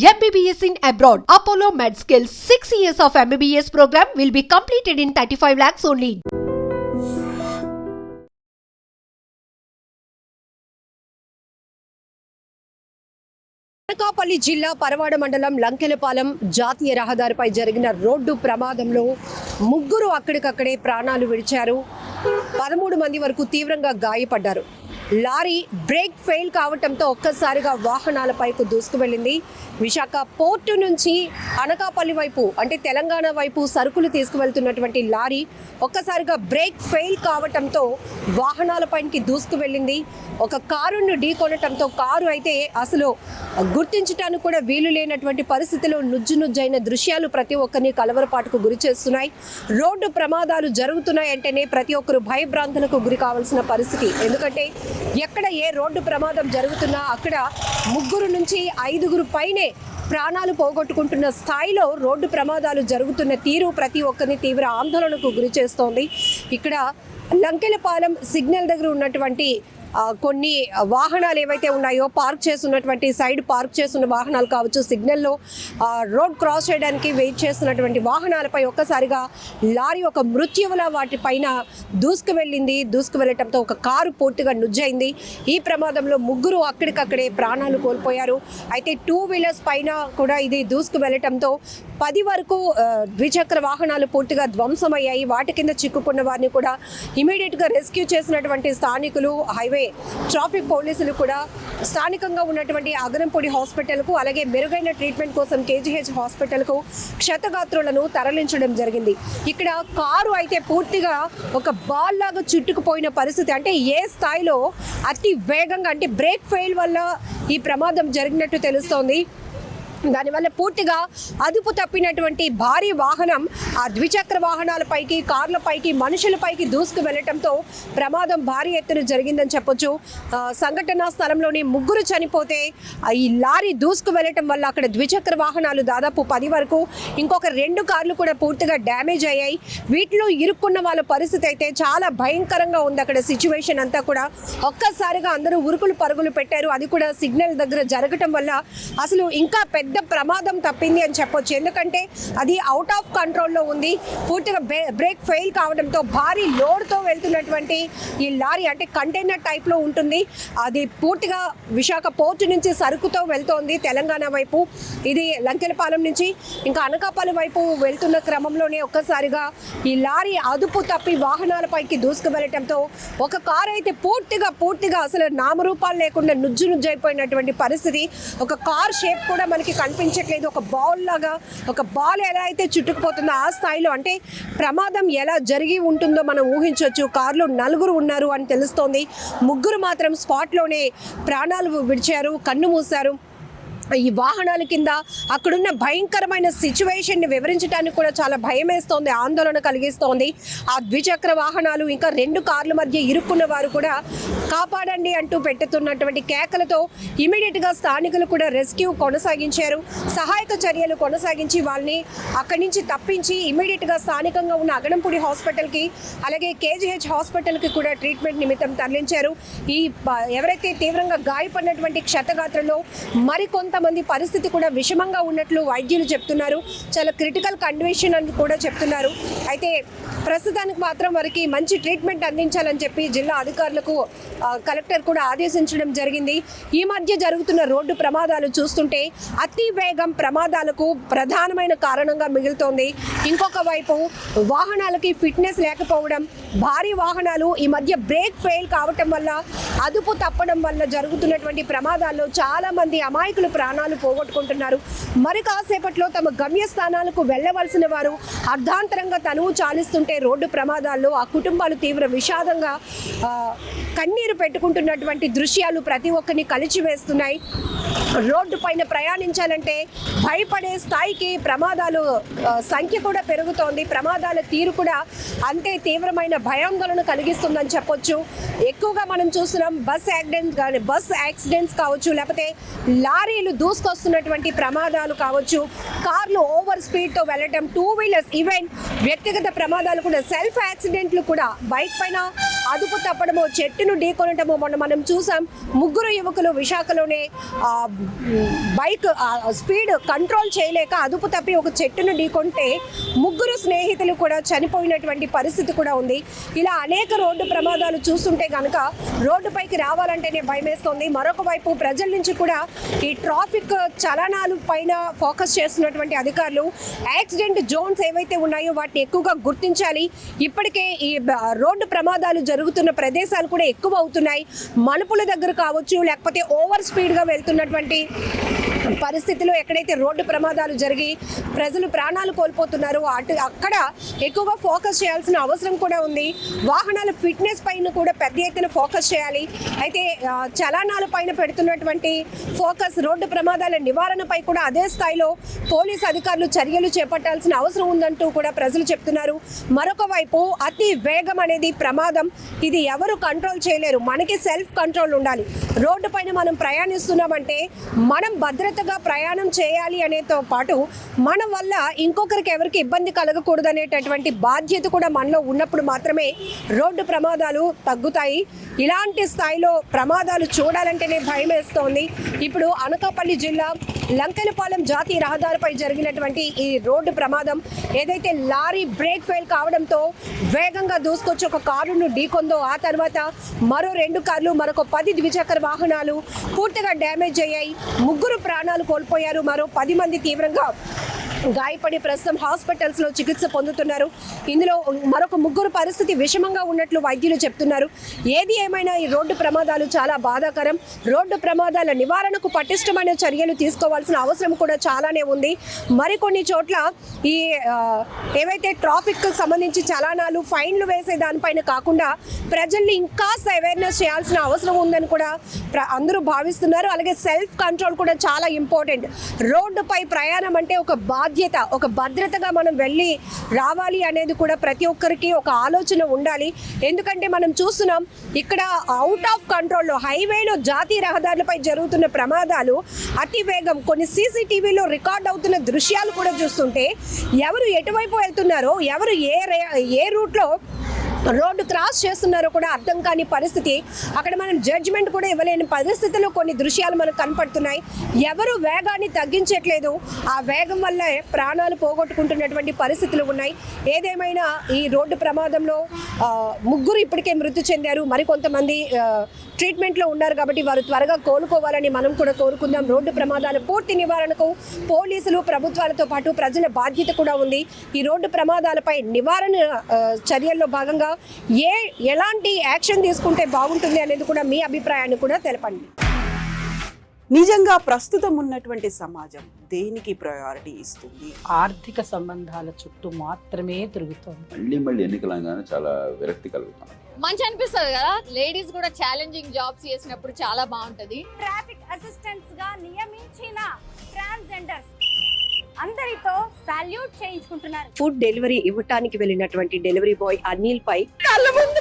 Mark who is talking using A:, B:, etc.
A: MBBS in abroad. Apollo MedSkills 6 years of MBBS program will be completed in 35 lakhs only.
B: Anakapalli జిల్లా పరవాడ మండలం లంకెలపాలెం జాతీయ రహదారిపై జరిగిన రోడ్డు ప్రమాదంలో ముగ్గురు అక్కడికక్కడే ప్రాణాలు విడిచారు. 13 మంది వరకు తీవ్రంగా గాయపడ్డారు. లారీ బ్రేక్ ఫెయిల్ కావడంతో ఒక్కసారిగా వాహనాలపైకు దూసుకువెళ్ళింది. విశాఖ పోర్టు నుంచి అనకాపల్లి వైపు అంటే తెలంగాణ వైపు సరుకులు తీసుకువెళ్తున్నటువంటి లారీ ఒక్కసారిగా బ్రేక్ ఫెయిల్ కావడంతో వాహనాలపైకి దూసుకువెళ్ళింది. ఒక కారును ఢీకొనటంతో కారు అయితే అసలు గుర్తించడానికి కూడా వీలు లేనటువంటి పరిస్థితిలో నుజ్జునుజ్జైన దృశ్యాలు ప్రతి ఒక్కరిని కలవరపాటుకు గురి చేస్తున్నాయి. రోడ్డు ప్రమాదాలు జరుగుతున్నాయంటేనే ప్రతి ఒక్కరు భయభ్రాంతులకు గురి కావాల్సిన పరిస్థితి. ఎందుకంటే ఎక్కడ ఏ రోడ్డు ప్రమాదం జరుగుతున్నా అక్కడ 3 నుంచి 5 పైనే ప్రాణాలు పోగొట్టుకుంటున్న స్థాయిలో రోడ్డు ప్రమాదాలు జరుగుతున్న తీరు ప్రతి ఒక్కరిని తీవ్ర ఆందోళనకు గురి చేస్తోంది. ఇక్కడ లంకెలపాలెం సిగ్నల్ దగ్గర ఉన్నటువంటి కొన్ని వాహనాలు ఏవైతే ఉన్నాయో పార్క్ చేస్తున్నటువంటి సైడ్ పార్క్ చేస్తున్న వాహనాలు కావచ్చు, సిగ్నల్లో రోడ్ క్రాస్ చేయడానికి వెయిట్ చేస్తున్నటువంటి వాహనాలపై ఒక్కసారిగా లారీ ఒక మృత్యువులా వాటిపైన దూసుకువెళ్ళటంతో ఒక కారు పూర్తిగా నుజ్జైంది. ఈ ప్రమాదంలో 3 అక్కడికక్కడే ప్రాణాలు కోల్పోయారు. అయితే 2 వీలర్స్ పైన కూడా ఇది దూసుకువెళ్ళటంతో 10 వరకు ద్విచక్ర వాహనాలు పూర్తిగా ధ్వంసమయ్యాయి. వాటి కింద చిక్కుకున్న వారిని కూడా ఇమీడియట్గా రెస్క్యూ చేసినటువంటి స్థానికులు, హైవే ట్రాఫిక్ పోలీసులు కూడా స్థానికంగా ఉన్నటువంటి అగనంపూడి హాస్పిటల్కు అలాగే మెరుగైన ట్రీట్మెంట్ కోసం కేజీహెచ్ హాస్పిటల్కు క్షతగాత్రులను తరలించడం జరిగింది. ఇక్కడ కారు అయితే పూర్తిగా ఒక బాల్ లాగా చుట్టుకుపోయిన పరిస్థితి. అంటే ఏ స్థాయిలో అతి వేగంగా అంటే బ్రేక్ ఫెయిల్ వల్ల ఈ ప్రమాదం జరిగినట్టు తెలుస్తోంది. దానివల్ల పూర్తిగా అదుపు తప్పినటువంటి భారీ వాహనం ఆ ద్విచక్ర వాహనాలపైకి, కార్లపైకి, మనుషులపైకి దూసుకు వెళ్లటంతో ప్రమాదం భారీ ఎత్తున జరిగిందని చెప్పొచ్చు. సంఘటనా స్థలంలోని 3 చనిపోతే ఈ లారీ దూసుకు వెళ్లటం వల్ల అక్కడ ద్విచక్ర వాహనాలు దాదాపు 10 వరకు, ఇంకొక 2 కార్లు కూడా పూర్తిగా డ్యామేజ్ అయ్యాయి. వీటిలో ఇరుక్కున్న వాళ్ళ పరిస్థితి అయితే చాలా భయంకరంగా ఉంది. అక్కడ సిచ్యువేషన్ అంతా కూడా ఒక్కసారిగా అందరూ ఉరుకులు పరుగులు పెట్టారు. అది కూడా సిగ్నల్ దగ్గర జరగటం వల్ల అసలు ఇంకా పెద్ద ప్రమాదం తప్పింది అని చెప్పొచ్చు. ఎందుకంటే అది అవుట్ ఆఫ్ కంట్రోల్లో ఉంది. పూర్తిగా బ్రేక్ ఫెయిల్ కావడంతో భారీ లోడ్తో వెళ్తున్నటువంటి ఈ లారీ అంటే కంటైనర్ టైప్లో ఉంటుంది. అది పూర్తిగా విశాఖ పోర్టు నుంచి సరుకుతో వెళ్తోంది తెలంగాణ వైపు. ఇది లంకెలపాలెం నుంచి ఇంకా అనకాపల్లి వైపు వెళ్తున్న క్రమంలోనే ఒక్కసారిగా ఈ లారీ అదుపు తప్పి వాహనాలపైకి దూసుకు వెళ్ళటంతో ఒక కారు అయితే పూర్తిగా అసలు నామరూపాలు లేకుండా నుజ్జైపోయినటువంటి పరిస్థితి. ఒక కార్ షేప్ కూడా మనకి కనిపించట్లేదు. ఒక బాల్ లాగా, ఒక బాల్ ఎలా అయితే చుట్టుకుపోతుందో ఆ స్థాయిలో అంటే ప్రమాదం ఎలా జరిగి ఉంటుందో మనం ఊహించవచ్చు. కారులో 4 ఉన్నారు అని తెలుస్తోంది. 3 మాత్రం స్పాట్లోనే ప్రాణాలు విడిచారు, కన్ను మూశారు. ఈ వాహనాల కింద అక్కడున్న భయంకరమైన సిచ్యువేషన్ని వివరించడానికి కూడా చాలా భయమేస్తోంది, ఆందోళన కలిగిస్తోంది. ఆ ద్విచక్ర వాహనాలు ఇంకా 2 కార్ల మధ్య ఇరుక్కున్న వారు కూడా కాపాడండి అంటూ పెట్టుతున్నటువంటి కేకలతో ఇమీడియట్గా స్థానికులు కూడా రెస్క్యూ కొనసాగించారు. సహాయక చర్యలు కొనసాగించి వాళ్ళని అక్కడి నుంచి తప్పించి ఇమీడియట్గా స్థానికంగా ఉన్న అగనంపూడి హాస్పిటల్కి అలాగే కేజీహెచ్ హాస్పిటల్కి కూడా ట్రీట్మెంట్ నిమిత్తం తరలించారు. ఈ ఎవరైతే తీవ్రంగా గాయపడినటువంటి క్షతగాత్రలో మరికొంత మంది పరిస్థితి కూడా విషమంగా ఉన్నట్లు వైద్యులు చెప్తున్నారు. చాలా క్రిటికల్ కండిషన్ అని కూడా చెప్తున్నారు. అయితే ప్రస్తుతానికి మాత్రం వారికి మంచి ట్రీట్మెంట్ అందించాలని చెప్పి జిల్లా అధికారులకు కలెక్టర్ కూడా ఆదేశించడం జరిగింది. ఈ మధ్య జరుగుతున్న రోడ్డు ప్రమాదాలు చూస్తుంటే అతి వేగం ప్రమాదాలకు ప్రధానమైన కారణంగా మిగులుతోంది. ఇంకొక వైపు వాహనాలకి ఫిట్నెస్ లేకపోవడం, భారీ వాహనాలు ఈ మధ్య బ్రేక్ ఫెయిల్ కావటం వల్ల, అదుపు తప్పడం వల్ల జరుగుతున్నటువంటి ప్రమాదాల్లో చాలామంది అమాయకులు ప్రాణాలు పోగొట్టుకుంటున్నారు. మరి కాసేపట్లో తమ గమ్యస్థానాలకు వెళ్ళవలసిన వారు అర్ధాంతరంగా తనువు చాలిస్తుంటే రోడ్డు ప్రమాదాల్లో ఆ కుటుంబాలు తీవ్ర విషాదంగా కన్నీరు పెట్టుకుంటున్నటువంటి దృశ్యాలు ప్రతి ఒక్కరిని కలిచివేస్తున్నాయి. రోడ్డు పైన ప్రయాణించాలంటే భయపడే స్థాయికి ప్రమాదాలు సంఖ్య కూడా పెరుగుతోంది. ప్రమాదాల తీరు కూడా అంతే తీవ్రమైన భయాందోళన కలిగిస్తుందని చెప్పొచ్చు. ఎక్కువగా మనం చూస్తున్నాం బస్ యాక్సిడెంట్స్ కావచ్చు, లేకపోతే లారీలు దూసుకొస్తున్నటువంటి ప్రమాదాలు కావచ్చు, కార్లు ఓవర్ స్పీడ్తో వెళ్ళటం, 2 వీలర్స్ ఈవెన్ వ్యక్తిగత ప్రమాదాలు కూడా, సెల్ఫ్ యాక్సిడెంట్లు కూడా, బైక్ పైన అదుపు తప్పడమో, చెట్టును ఢీకొనటమో మొన్న మనం చూసాం. ముగ్గురు యువకులు విశాఖలోనే బైక్ స్పీడ్ కంట్రోల్ చేయలేక అదుపు తప్పి ఒక చెట్టును ఢీకొంటే ముగ్గురు స్నేహితులు కూడా చనిపోయినటువంటి పరిస్థితి కూడా ఉంది. ఇలా అనేక రోడ్డు ప్రమాదాలు చూస్తుంటే కనుక రోడ్డుపైకి రావాలంటేనే భయమేస్తోంది. మరొక వైపు ప్రజల నుంచి కూడా ఈ ట్రాఫిక్ చలనాలు పైన ఫోకస్ చేస్తున్నటువంటి అధికారులు యాక్సిడెంట్ జోన్స్ ఏవైతే ఉన్నాయో వాటిని ఎక్కువగా గుర్తించాలి. ఇప్పటికే ఈ రోడ్డు ప్రమాదాలు జరుగుతున్న ప్రదేశాలు కూడా ఎక్కువ అవుతున్నాయి. మలుపుల దగ్గర కావచ్చు, లేకపోతే ఓవర్ స్పీడ్గా వెళ్తున్నటువంటి పరిస్థితిలో ఎక్కడైతే రోడ్డు ప్రమాదాలు జరిగి ప్రజలు ప్రాణాలు కోల్పోతున్నారో అక్కడ ఎక్కువగా ఫోకస్ చేయాల్సిన అవసరం కూడా ఉంది. వాహనాల ఫిట్నెస్ పైన కూడా పెద్ద ఎత్తున ఫోకస్ చేయాలి. అయితే చలానాల పైన పెడుతున్నటువంటి ఫోకస్ రోడ్డు ప్రమాదాల నివారణపై కూడా అదే స్థాయిలో పోలీసు అధికారులు చర్యలు చేపట్టాల్సిన అవసరం ఉందంటూ కూడా ప్రజలు చెప్తున్నారు. మరొక వైపు అతి వేగం అనేది ప్రమాదం. ఇది ఎవరు కంట్రోల్ చేయలేరు. మనకి సెల్ఫ్ కంట్రోల్ ఉండాలి. రోడ్డు పైన మనం ప్రయాణిస్తున్నామంటే మనం భద్రతగా ప్రయాణం చేయాలి అనేతో పాటు మన వల్ల ఇంకొకరికి ఎవరికి ఇబ్బంది కలగకూడదు అనేటటువంటి బాధ్యత కూడా మనలో ఉన్నప్పుడు మాత్రమే రోడ్డు ప్రమాదాలు తగ్గుతాయి. ఇలాంటి స్థాయిలో ప్రమాదాలు చూడాలంటేనే భయం వేస్తోంది. ఇప్పుడు అనకాపల్లి జిల్లా లంకెలపాలెం జాతీయ రహదారిపై జరిగినటువంటి ఈ రోడ్డు ప్రమాదం ఏదైతే లారీ బ్రేక్ ఫెయిల్ కావడంతో వేగంగా దూసుకొచ్చి ఒక కారును ఢీకొందో, ఆ తర్వాత మరో 2 కార్లు, మరొక 10 ద్విచక్ర వాహనాలు పూర్తిగా డ్యామేజ్ అయ్యాయి. ముగ్గురు ప్రాణాలు కోల్పోయారు. మరో 10 మంది తీవ్రంగా గాయపడి ప్రస్తుతం హాస్పిటల్స్లో చికిత్స పొందుతున్నారు. ఇందులో మరొక ముగ్గురు పరిస్థితి విషమంగా ఉన్నట్లు వైద్యులు చెప్తున్నారు. ఏది ఏమైనా ఈ రోడ్డు ప్రమాదాలు చాలా బాధాకరం. రోడ్డు ప్రమాదాల నివారణకు పటిష్టమైన చర్యలు తీసుకోవాల్సిన అవసరం కూడా చాలానే ఉంది. మరికొన్ని చోట్ల ఈ ఏవైతే ట్రాఫిక్ సంబంధించి చలానాలు, ఫైన్లు వేసే దానిపైన కాకుండా ప్రజల్ని ఇంకాస్త అవేర్నెస్ చేయాల్సిన అవసరం ఉందని కూడా అందరూ భావిస్తున్నారు. అలాగే సెల్ఫ్ కంట్రోల్ కూడా చాలా ఇంపార్టెంట్. రోడ్డుపై ప్రయాణం అంటే ఒక బాధ్యత, ఒక భద్రతగా మనం వెళ్ళి రావాలి అనేది కూడా ప్రతి ఒక్కరికి ఒక ఆలోచన ఉండాలి. ఎందుకంటే మనం చూస్తున్నాం ఇక్కడ అవుట్ ఆఫ్ కంట్రోల్లో హైవేలో జాతీయ రహదారులపై జరుగుతున్న ప్రమాదాలు అతి వేగం, కొన్ని సీసీటీవీలో రికార్డ్ అవుతున్న దృశ్యాలు కూడా చూస్తుంటే ఎవరు ఎటువైపు వెళ్తున్నారో, ఎవరు ఏ రూట్లో రోడ్డు క్రాస్ చేస్తున్నారో కూడా అర్థం కాని పరిస్థితి. అక్కడ మనం జడ్జిమెంట్ కూడా ఇవ్వలేని పరిస్థితుల్లో కొన్ని దృశ్యాలు మనకు కనపడుతున్నాయి. ఎవరు వేగాన్ని తగ్గించట్లేదు. ఆ వేగం వల్లే ప్రాణాలు పోగొట్టుకుంటున్నటువంటి పరిస్థితులు ఉన్నాయి. ఏదేమైనా ఈ రోడ్డు ప్రమాదంలో ముగ్గురు ఇప్పటికే మృతి చెందారు. మరికొంతమంది ట్రీట్మెంట్లో ఉన్నారు. కాబట్టి వారు త్వరగా కోలుకోవాలని మనం కూడా కోరుకుందాం. రోడ్డు ప్రమాదాల పూర్తి నివారణకు పోలీసులు, ప్రభుత్వాలతో పాటు ప్రజల బాధ్యత కూడా ఉంది. ఈ రోడ్డు ప్రమాదాలపై నివారణ చర్యల్లో భాగంగా ఎలాంటి యాక్షన్ తీసుకుంటే బాగుంటుంది అనేది కూడా మీ అభిప్రాయాన్ని కూడా తెలపండి.
C: నిజంగా ప్రస్తుతం ఉన్నటువంటి సమాజం దేనికి ప్రయారిటీ ఇస్తుంది?
D: ఆర్థిక సంబంధాల చుట్టూ మాత్రమే తిరుగుతుంది.
E: మళ్ళీ ఎన్నికలంగానే చాలా విరక్తి కలుగుతాం.
F: మంచి అనిపిస్తుంది కదా, లేడీస్ కూడా ఛాలెంజింగ్ జాబ్స్ చేసినప్పుడు చాలా బాగుంటది.
G: ట్రాఫిక్ అసిస్టెంట్స్ గా నియమించిన ట్రాన్స్జెండర్స్ అందరితో సాల్యూట్ చేయించుకుంటున్నారు.
B: ఫుడ్ డెలివరీ ఇవ్వటానికి వెళ్ళినటువంటి డెలివరీ బాయ్ అనిల్ పై కళ్ళ ముందు